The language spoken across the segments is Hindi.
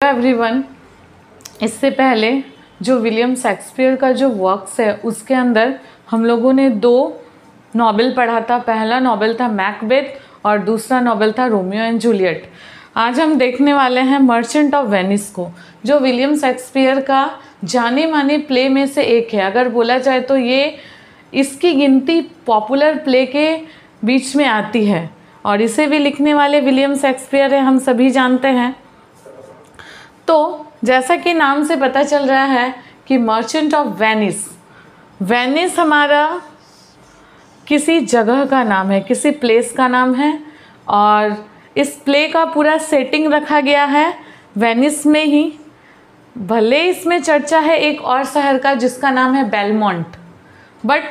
एवरीवन, इससे पहले जो विलियम शेक्सपियर का जो वर्क्स है उसके अंदर हम लोगों ने दो नॉवेल पढ़ा था। पहला नॉवेल था मैकबेथ और दूसरा नॉवेल था रोमियो एंड जूलियट। आज हम देखने वाले हैं मर्चेंट ऑफ वेनिस को, जो विलियम शेक्सपियर का जाने माने प्ले में से एक है। अगर बोला जाए तो ये इसकी गिनती पॉपुलर प्ले के बीच में आती है और इसे भी लिखने वाले विलियम शेक्सपियर है, हम सभी जानते हैं। तो जैसा कि नाम से पता चल रहा है कि मर्चेंट ऑफ वेनिस, वेनिस हमारा किसी जगह का नाम है, किसी प्लेस का नाम है और इस प्ले का पूरा सेटिंग रखा गया है वेनिस में ही। भले इसमें चर्चा है एक और शहर का जिसका नाम है बेलमोंट, बट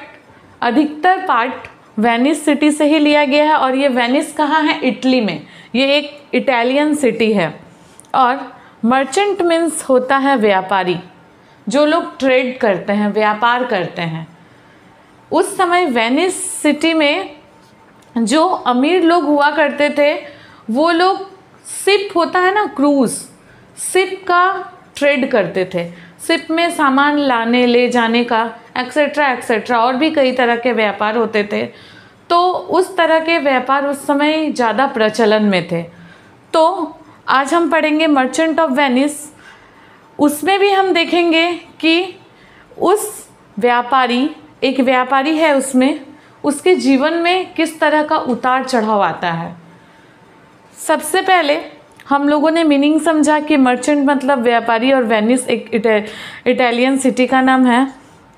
अधिकतर पार्ट वेनिस सिटी से ही लिया गया है। और ये वेनिस कहाँ है? इटली में। ये एक इटालियन सिटी है। और मर्चेंट मीन्स होता है व्यापारी, जो लोग ट्रेड करते हैं, व्यापार करते हैं। उस समय वेनिस सिटी में जो अमीर लोग हुआ करते थे वो लोग शिप होता है ना, क्रूज़, शिप का ट्रेड करते थे। शिप में सामान लाने ले जाने का एक्सेट्रा एक्सेट्रा और भी कई तरह के व्यापार होते थे। तो उस तरह के व्यापार उस समय ज़्यादा प्रचलन में थे। तो आज हम पढ़ेंगे मर्चेंट ऑफ वेनिस। उसमें भी हम देखेंगे कि उस व्यापारी, एक व्यापारी है उसमें, उसके जीवन में किस तरह का उतार चढ़ाव आता है। सबसे पहले हम लोगों ने मीनिंग समझा कि मर्चेंट मतलब व्यापारी और वेनिस एक इटालियन सिटी का नाम है।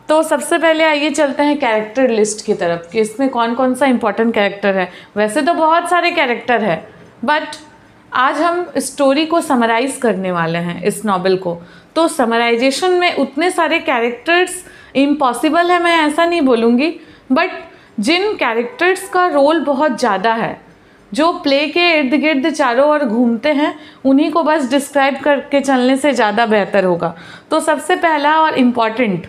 तो सबसे पहले आइए चलते हैं कैरेक्टर लिस्ट की तरफ कि इसमें कौन कौन सा इंपॉर्टेंट कैरेक्टर है। वैसे तो बहुत सारे कैरेक्टर है, बट आज हम स्टोरी को समराइज करने वाले हैं, इस नॉवेल को। तो समराइजेशन में उतने सारे कैरेक्टर्स इम्पॉसिबल है, मैं ऐसा नहीं बोलूँगी, बट जिन कैरेक्टर्स का रोल बहुत ज़्यादा है, जो प्ले के इर्द गिर्द चारों ओर घूमते हैं, उन्हीं को बस डिस्क्राइब करके चलने से ज़्यादा बेहतर होगा। तो सबसे पहला और इम्पॉर्टेंट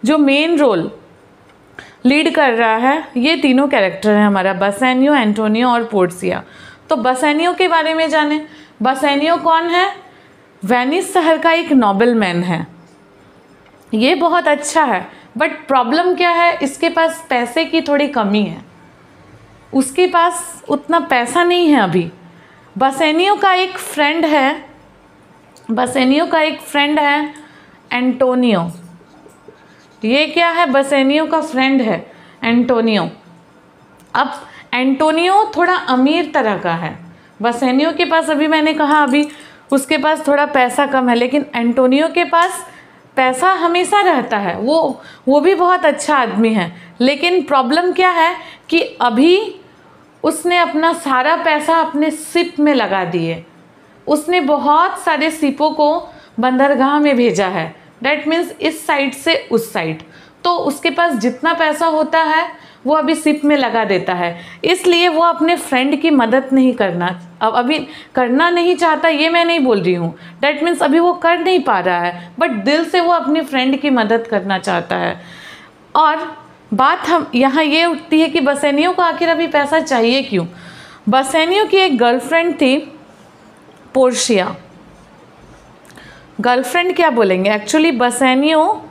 जो मेन रोल लीड कर रहा है, ये तीनों कैरेक्टर हैं हमारा, बसेनियो, एंटोनियो और पोर्सिया। तो बसेनियो के बारे में जाने। बसेनियो कौन है? वेनिस शहर का एक नोबलमैन है। ये बहुत अच्छा है, बट प्रॉब्लम क्या है? इसके पास पैसे की थोड़ी कमी है, उसके पास उतना पैसा नहीं है अभी। बसेनियो का एक फ्रेंड है, बसेनियो का एक फ्रेंड है एंटोनियो। ये क्या है? बसेनियो का फ्रेंड है एंटोनियो। अब एंटोनियो थोड़ा अमीर तरह का है। बसेनियो के पास, अभी मैंने कहा अभी उसके पास थोड़ा पैसा कम है, लेकिन एंटोनियो के पास पैसा हमेशा रहता है। वो भी बहुत अच्छा आदमी है, लेकिन प्रॉब्लम क्या है कि अभी उसने अपना सारा पैसा अपने शिप में लगा दिए। उसने बहुत सारे शिपों को बंदरगाह में भेजा है, डैट मीन्स इस साइड से उस साइड। तो उसके पास जितना पैसा होता है वो अभी शिप में लगा देता है, इसलिए वो अपने फ्रेंड की मदद नहीं करना, अब अभी करना नहीं चाहता, ये मैं नहीं बोल रही हूँ। डैट मीन्स अभी वो कर नहीं पा रहा है, बट दिल से वो अपने फ्रेंड की मदद करना चाहता है। और बात हम यहाँ ये उठती है कि बसेनियो को आखिर अभी पैसा चाहिए क्यों? बसेनियो की एक गर्लफ्रेंड थी, पोर्शिया। गर्लफ्रेंड क्या बोलेंगे, एक्चुअली बसेनियो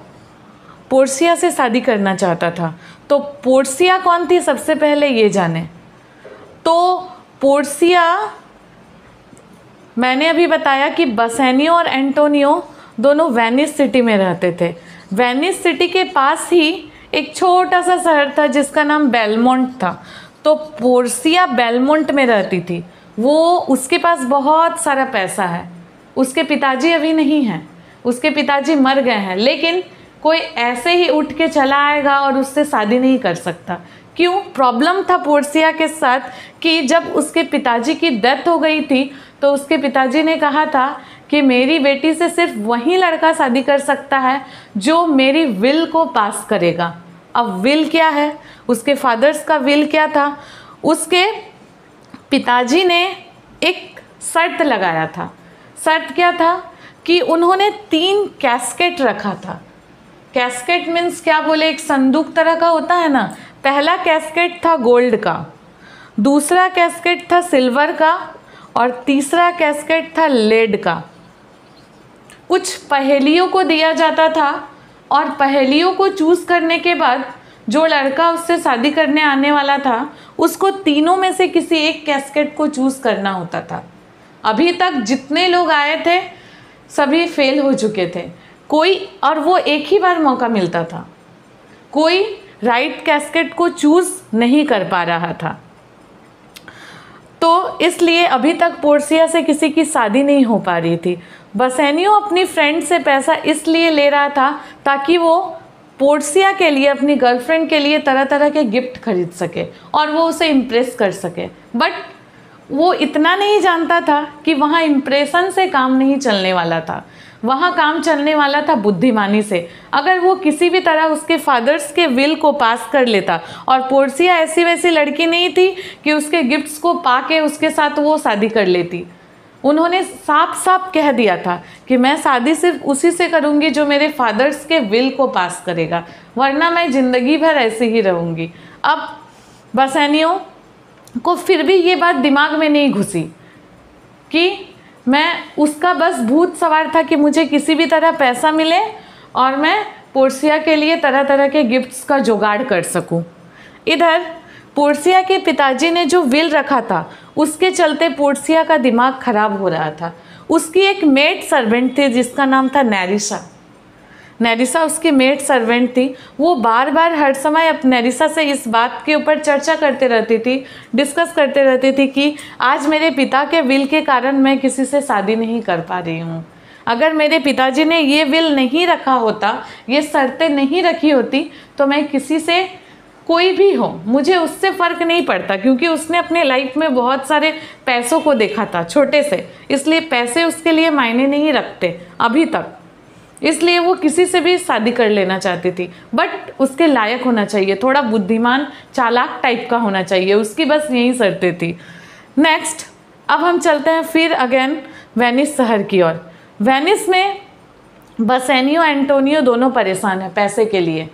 पोर्सिया से शादी करना चाहता था। तो पोर्सिया कौन थी सबसे पहले ये जाने। तो पोर्सिया, मैंने अभी बताया कि बसेनियो और एंटोनियो दोनों वेनिस सिटी में रहते थे। वेनिस सिटी के पास ही एक छोटा सा शहर था जिसका नाम बेलमोंट था। तो पोर्सिया बेलमोंट में रहती थी। वो, उसके पास बहुत सारा पैसा है। उसके पिताजी अभी नहीं हैं, उसके पिताजी मर गए हैं, लेकिन कोई ऐसे ही उठ के चला आएगा और उससे शादी नहीं कर सकता। क्यों? प्रॉब्लम था पोर्सिया के साथ कि जब उसके पिताजी की डेथ हो गई थी तो उसके पिताजी ने कहा था कि मेरी बेटी से सिर्फ वही लड़का शादी कर सकता है जो मेरी विल को पास करेगा। अब विल क्या है? उसके फादर्स का विल क्या था? उसके पिताजी ने एक शर्त लगाया था। शर्त क्या था कि उन्होंने 3 कैस्केट रखा था। कैस्केट मीन्स क्या बोले, एक संदूक तरह का होता है ना। पहला कैस्केट था गोल्ड का, दूसरा कैस्केट था सिल्वर का और तीसरा कैस्केट था लेड का। कुछ पहेलियों को दिया जाता था और पहेलियों को चूज़ करने के बाद जो लड़का उससे शादी करने आने वाला था उसको तीनों में से किसी एक कैस्केट को चूज़ करना होता था। अभी तक जितने लोग आए थे सभी फेल हो चुके थे, कोई, और वो एक ही बार मौका मिलता था, कोई राइट कैस्केट को चूज़ नहीं कर पा रहा था। तो इसलिए अभी तक पोर्सिया से किसी की शादी नहीं हो पा रही थी। बसेनियो अपनी फ्रेंड से पैसा इसलिए ले रहा था ताकि वो पोर्सिया के लिए, अपनी गर्लफ्रेंड के लिए तरह तरह के गिफ्ट खरीद सके और वो उसे इम्प्रेस कर सके। बट वो इतना नहीं जानता था कि वहाँ इम्प्रेशन से काम नहीं चलने वाला था, वहाँ काम चलने वाला था बुद्धिमानी से। अगर वो किसी भी तरह उसके फादर्स के विल को पास कर लेता, और पोर्सिया ऐसी वैसी लड़की नहीं थी कि उसके गिफ्ट्स को पाके उसके साथ वो शादी कर लेती। उन्होंने साफ साफ कह दिया था कि मैं शादी सिर्फ उसी से करूँगी जो मेरे फादर्स के विल को पास करेगा, वरना मैं ज़िंदगी भर ऐसे ही रहूँगी। अब बसेनियो को फिर भी ये बात दिमाग में नहीं घुसी कि मैं, उसका बस भूत सवार था कि मुझे किसी भी तरह पैसा मिले और मैं पोर्सिया के लिए तरह तरह के गिफ्ट्स का जुगाड़ कर सकूं। इधर पोर्सिया के पिताजी ने जो विल रखा था उसके चलते पोर्सिया का दिमाग खराब हो रहा था। उसकी एक मेड सर्वेंट थी जिसका नाम था नेरिसा। नेरिसा उसकी मेड सर्वेंट थी। वो बार बार हर समय अब नेरिसा से इस बात के ऊपर चर्चा करते रहती थी, डिस्कस करते रहती थी कि आज मेरे पिता के विल के कारण मैं किसी से शादी नहीं कर पा रही हूँ। अगर मेरे पिताजी ने ये विल नहीं रखा होता, ये शर्तें नहीं रखी होती, तो मैं किसी से, कोई भी हो, मुझे उससे फ़र्क नहीं पड़ता, क्योंकि उसने अपने लाइफ में बहुत सारे पैसों को देखा था छोटे से, इसलिए पैसे उसके लिए मायने नहीं रखते अभी तक। इसलिए वो किसी से भी शादी कर लेना चाहती थी, बट उसके लायक होना चाहिए, थोड़ा बुद्धिमान चालाक टाइप का होना चाहिए, उसकी बस यही शर्तें थी। नेक्स्ट, अब हम चलते हैं फिर अगेन वेनिस शहर की ओर। वेनिस में बसेनियो एंटोनियो दोनों परेशान हैं पैसे के लिए।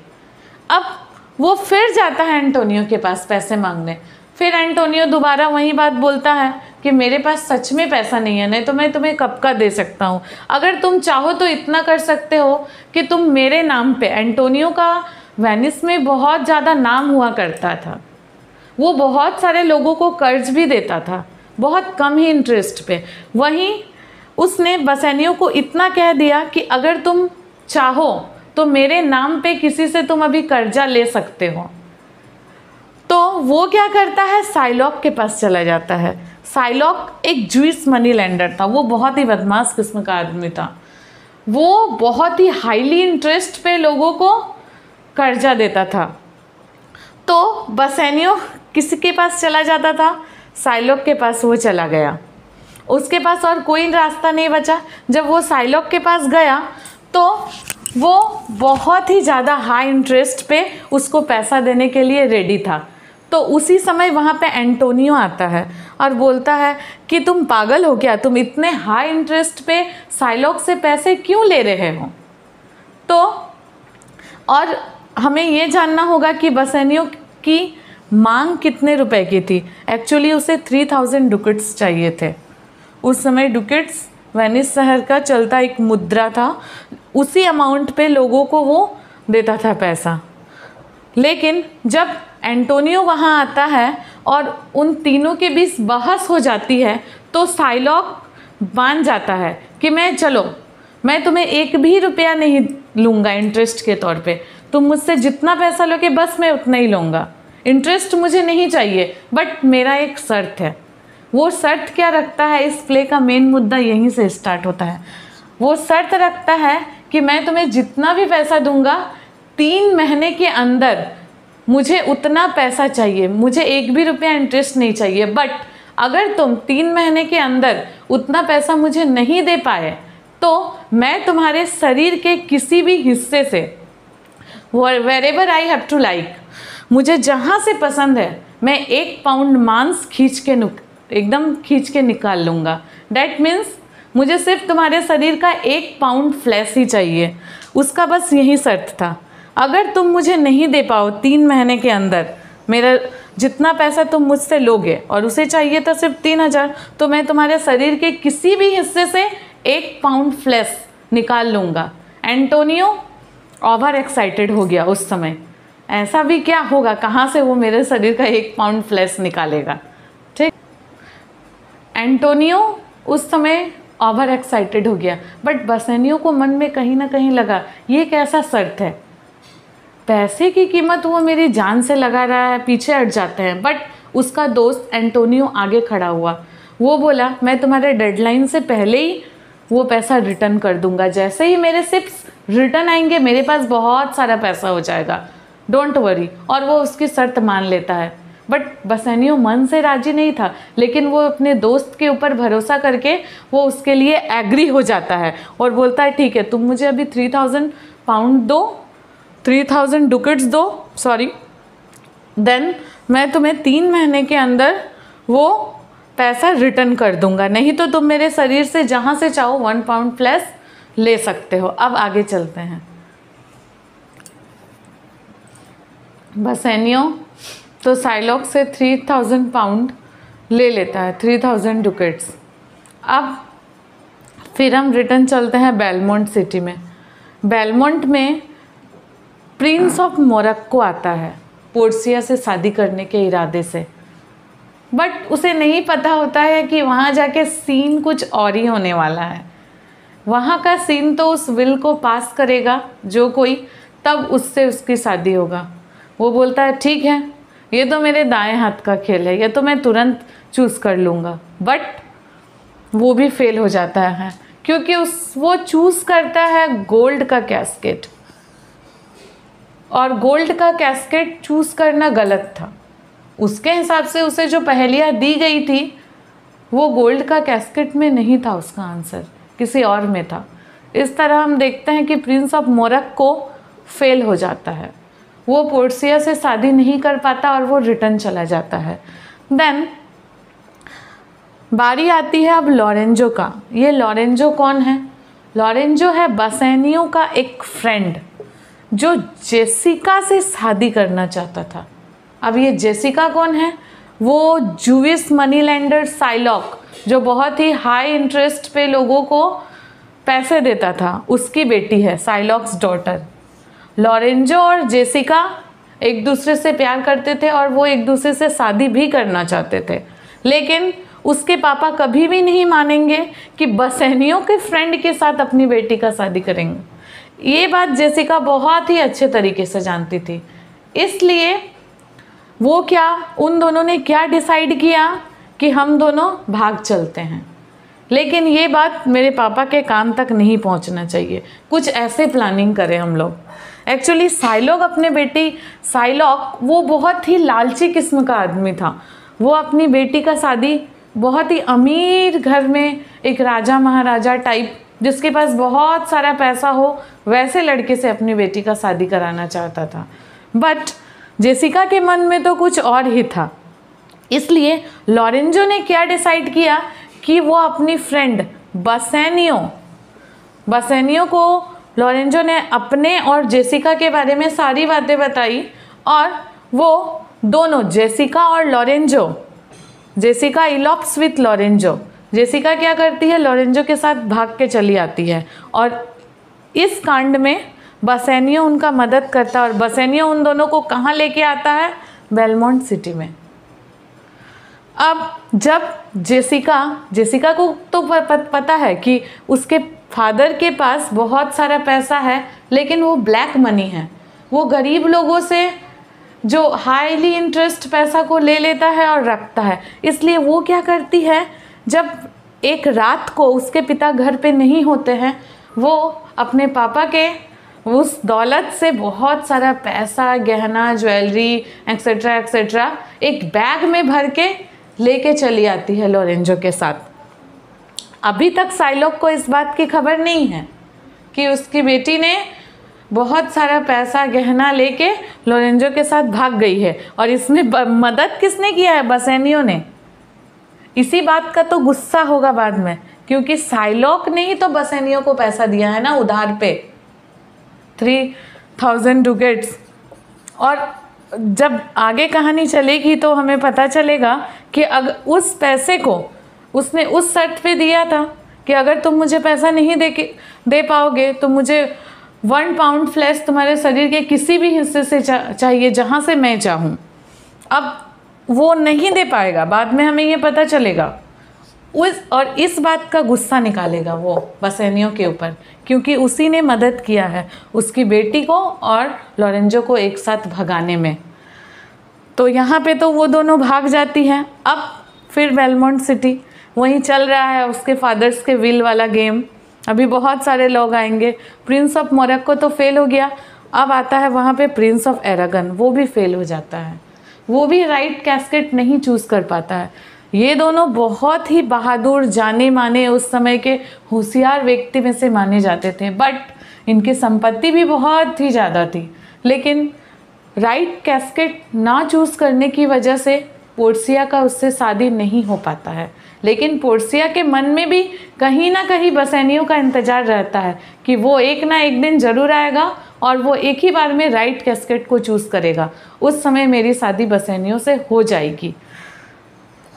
अब वो फिर जाता है एंटोनियो के पास पैसे मांगने। फिर एंटोनियो दोबारा वही बात बोलता है कि मेरे पास सच में पैसा नहीं है, नहीं तो मैं तुम्हें कब का दे सकता हूँ। अगर तुम चाहो तो इतना कर सकते हो कि तुम मेरे नाम पे, एंटोनियो का वेनिस में बहुत ज़्यादा नाम हुआ करता था, वो बहुत सारे लोगों को कर्ज भी देता था, बहुत कम ही इंटरेस्ट पे। वहीं उसने बसेनियो को इतना कह दिया कि अगर तुम चाहो तो मेरे नाम पे किसी से तुम अभी कर्जा ले सकते हो। तो वो क्या करता है, साइलॉक के पास चला जाता है। साइलॉक एक ज्यूइश मनी लेंडर था, वो बहुत ही बदमाश किस्म का आदमी था। वो बहुत ही हाईली इंटरेस्ट पे लोगों को कर्जा देता था। तो बसेनियो किसी के पास चला जाता था, साइलॉक के पास वो चला गया। उसके पास और कोई रास्ता नहीं बचा। जब वो साइलॉक के पास गया तो वो बहुत ही ज़्यादा हाई इंटरेस्ट पे उसको पैसा देने के लिए रेडी था। तो उसी समय वहाँ पे एंटोनियो आता है और बोलता है कि तुम पागल हो क्या, तुम इतने हाई इंटरेस्ट पे साइलॉक से पैसे क्यों ले रहे हो। तो और हमें ये जानना होगा कि बसेनियो की मांग कितने रुपए की थी। एक्चुअली उसे 3000 डुकेट्स चाहिए थे। उस समय डुकेट्स वेनिस शहर का चलता एक मुद्रा था, उसी अमाउंट पे लोगों को वो देता था पैसा। लेकिन जब एंटोनियो वहाँ आता है और उन तीनों के बीच बहस हो जाती है तो साइलॉक मान जाता है कि मैं तुम्हें एक भी रुपया नहीं लूँगा इंटरेस्ट के तौर पे, तुम मुझसे जितना पैसा लोगे बस मैं उतना ही लूँगा, इंटरेस्ट मुझे नहीं चाहिए, बट मेरा एक शर्त है। वो शर्त क्या रखता है, इस प्ले का मेन मुद्दा यहीं से स्टार्ट होता है। वो शर्त रखता है कि मैं तुम्हें जितना भी पैसा दूंगा 3 महीने के अंदर मुझे उतना पैसा चाहिए, मुझे एक भी रुपया इंटरेस्ट नहीं चाहिए। बट अगर तुम 3 महीने के अंदर उतना पैसा मुझे नहीं दे पाए तो मैं तुम्हारे शरीर के किसी भी हिस्से से, wherever I have to like, मुझे जहाँ से पसंद है मैं 1 पाउंड मांस एकदम खींच के निकाल लूँगा। डैट मीन्स मुझे सिर्फ तुम्हारे शरीर का 1 पाउंड फ्लैश ही चाहिए। उसका बस यही शर्त था। अगर तुम मुझे नहीं दे पाओ 3 महीने के अंदर मेरा जितना पैसा तुम मुझसे लोगे, और उसे चाहिए था सिर्फ 3000, तो मैं तुम्हारे शरीर के किसी भी हिस्से से 1 पाउंड फ्लैश निकाल लूँगा। एंटोनियो ओवर एक्साइटेड हो गया उस समय, ऐसा भी क्या होगा, कहाँ से वो मेरे शरीर का 1 पाउंड फ्लैश निकालेगा। ठीक, एंटोनियो उस समय ओवर एक्साइटेड हो गया, बट बसेनियो को मन में कहीं ना कहीं लगा ये कैसा शर्त है, पैसे की कीमत वो मेरी जान से लगा रहा है, पीछे हट जाते हैं। बट उसका दोस्त एंटोनियो आगे खड़ा हुआ, वो बोला मैं तुम्हारे डेडलाइन से पहले ही वो पैसा रिटर्न कर दूंगा, जैसे ही मेरे शिप्स रिटर्न आएंगे मेरे पास बहुत सारा पैसा हो जाएगा, डोंट वरी। और वो उसकी शर्त मान लेता है। बट बसेनियो मन से राजी नहीं था, लेकिन वो अपने दोस्त के ऊपर भरोसा करके वो उसके लिए एग्री हो जाता है और बोलता है ठीक है, तुम मुझे अभी 3000 पाउंड दो, 3000 डुकेट्स दो, सॉरी, देन मैं तुम्हें 3 महीने के अंदर वो पैसा रिटर्न कर दूंगा, नहीं तो तुम मेरे शरीर से जहाँ से चाहो 1 पाउंड फ्लैश ले सकते हो। अब आगे चलते हैं। बसेनियो तो साइलॉक से 3000 पाउंड ले लेता है, 3000 डुकेट्स। अब फिर हम रिटर्न चलते हैं बेलमोंट सिटी में। बेलमोंट में प्रिंस ऑफ मोरक्को आता है पोर्सिया से शादी करने के इरादे से, बट उसे नहीं पता होता है कि वहाँ जाके सीन कुछ और ही होने वाला है। वहाँ का सीन तो उस विल को पास करेगा जो कोई, तब उससे उसकी शादी होगा। वो बोलता है ठीक है, ये तो मेरे दाएं हाथ का खेल है, ये तो मैं तुरंत चूज़ कर लूँगा। बट वो भी फेल हो जाता है क्योंकि वो चूज़ करता है गोल्ड का कैस्केट, और गोल्ड का कैस्केट चूज़ करना गलत था। उसके हिसाब से उसे जो पहेलियाँ दी गई थी वो गोल्ड का कैस्केट में नहीं था, उसका आंसर किसी और में था। इस तरह हम देखते हैं कि प्रिंस ऑफ मोरक्को फेल हो जाता है, वो पोर्सिया से शादी नहीं कर पाता और वो रिटर्न चला जाता है। देन बारी आती है अब लॉरेंजो का। ये लॉरेंजो कौन है? लॉरेंजो है बसेनियो का एक फ्रेंड जो जेसिका से शादी करना चाहता था। अब ये जेसिका कौन है? वो जूविश मनी लेंडर साइलॉक, जो बहुत ही हाई इंटरेस्ट पे लोगों को पैसे देता था, उसकी बेटी है, साइलॉक्स डॉटर। लॉरेंजो और जेसिका एक दूसरे से प्यार करते थे और वो एक दूसरे से शादी भी करना चाहते थे, लेकिन उसके पापा कभी भी नहीं मानेंगे कि बसेनियो के फ्रेंड के साथ अपनी बेटी का शादी करेंगे। ये बात जेसिका बहुत ही अच्छे तरीके से जानती थी, इसलिए वो उन दोनों ने क्या डिसाइड किया कि हम दोनों भाग चलते हैं। लेकिन ये बात मेरे पापा के कान तक नहीं पहुंचना चाहिए, कुछ ऐसे प्लानिंग करें हम लोग। एक्चुअली साइलॉक अपने बेटी साइलॉक वो बहुत ही लालची किस्म का आदमी था। वो अपनी बेटी का शादी बहुत ही अमीर घर में, एक राजा महाराजा टाइप जिसके पास बहुत सारा पैसा हो, वैसे लड़के से अपनी बेटी का शादी कराना चाहता था। बट जेसिका के मन में तो कुछ और ही था, इसलिए लॉरेंजो ने क्या डिसाइड किया कि वो अपनी फ्रेंड बसेनियो को लॉरेंजो ने अपने और जेसिका के बारे में सारी बातें बताई, और वो दोनों जेसिका और Lorenzo, Jessica elopes with Lorenzo, Jessica क्या करती है, लॉरेंजो के साथ भाग के चली आती है, और इस कांड में बसेनियो उनका मदद करता है। और बसेनियो उन दोनों को कहाँ लेके आता है? बेलमोंट सिटी में। अब जब जेसिका को तो पता है कि उसके फादर के पास बहुत सारा पैसा है, लेकिन वो ब्लैक मनी है, वो गरीब लोगों से जो हाईली इंटरेस्ट पैसा को ले लेता है और रखता है। इसलिए वो क्या करती है, जब एक रात को उसके पिता घर पे नहीं होते हैं, वो अपने पापा के उस दौलत से बहुत सारा पैसा, गहना, ज्वेलरी एक्सेट्रा एक्सेट्रा एक बैग में भर के लेके चली आती है लॉरेंजो के साथ। अभी तक साइलॉक को इस बात की खबर नहीं है कि उसकी बेटी ने बहुत सारा पैसा, गहना लेके लॉरेंजो के साथ भाग गई है, और इसमें मदद किसने किया है? बसेनियो ने। इसी बात का तो गुस्सा होगा बाद में, क्योंकि साइलॉक ने ही तो बसेनियो को पैसा दिया है ना उधार पे, 3000 डुकेट्स। और जब आगे कहानी चलेगी तो हमें पता चलेगा कि अगर उस पैसे को उसने उस शर्त पे दिया था कि अगर तुम मुझे पैसा नहीं दे पाओगे तो मुझे 1 पाउंड फ्लैश तुम्हारे शरीर के किसी भी हिस्से से चाहिए जहाँ से मैं चाहूँ। अब वो नहीं दे पाएगा, बाद में हमें ये पता चलेगा। और इस बात का गुस्सा निकालेगा वो बसेनियो के ऊपर, क्योंकि उसी ने मदद किया है उसकी बेटी को और लोरेंजो को एक साथ भगाने में। तो यहाँ पे तो वो दोनों भाग जाती हैं। अब फिर बेलमोंट सिटी वहीं चल रहा है उसके फादर्स के विल वाला गेम। अभी बहुत सारे लोग आएंगे। प्रिंस ऑफ मोरक्को तो फेल हो गया, अब आता है वहाँ पे प्रिंस ऑफ एरागन, वो भी फेल हो जाता है। वो भी राइट कैस्केट नहीं चूज़ कर पाता है। ये दोनों बहुत ही बहादुर, जाने माने, उस समय के होशियार व्यक्ति में से माने जाते थे, बट इनकी संपत्ति भी बहुत ही ज़्यादा थी। लेकिन राइट कैस्केट ना चूज़ करने की वजह से पोर्सिया का उससे शादी नहीं हो पाता है। लेकिन पोर्सिया के मन में भी कहीं ना कहीं बसेनियो का इंतज़ार रहता है कि वो एक ना एक दिन ज़रूर आएगा और वो एक ही बार में राइट कैस्केट को चूज़ करेगा, उस समय मेरी शादी बसेनियो से हो जाएगी।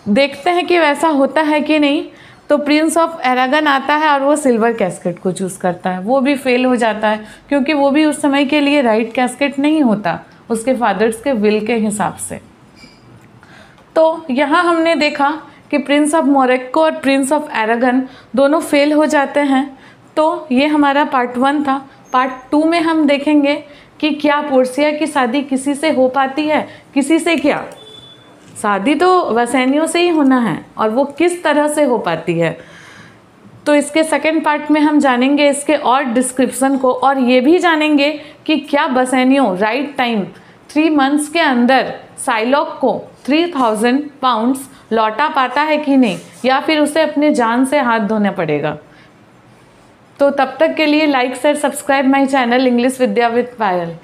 देखते हैं कि वैसा होता है कि नहीं। तो प्रिंस ऑफ एरागन आता है और वो सिल्वर कैस्केट को चूज़ करता है। वो भी फेल हो जाता है क्योंकि वो भी उस समय के लिए राइट कैस्केट नहीं होता उसके फादर्स के विल के हिसाब से। तो यहाँ हमने देखा कि प्रिंस ऑफ मोरक्को और प्रिंस ऑफ एरागन दोनों फेल हो जाते हैं। तो ये हमारा पार्ट 1 था। पार्ट 2 में हम देखेंगे कि क्या पोर्सिया की शादी किसी से हो पाती है, किसी से क्या, शादी तो बसेनियो से ही होना है और वो किस तरह से हो पाती है। तो इसके सेकंड पार्ट में हम जानेंगे इसके और डिस्क्रिप्शन को, और ये भी जानेंगे कि क्या बसेनियो राइट टाइम 3 मंथ्स के अंदर साइलॉक को 3000 पाउंड्स लौटा पाता है कि नहीं, या फिर उसे अपने जान से हाथ धोना पड़ेगा। तो तब तक के लिए like share subscribe my channel English Vidya with Payal.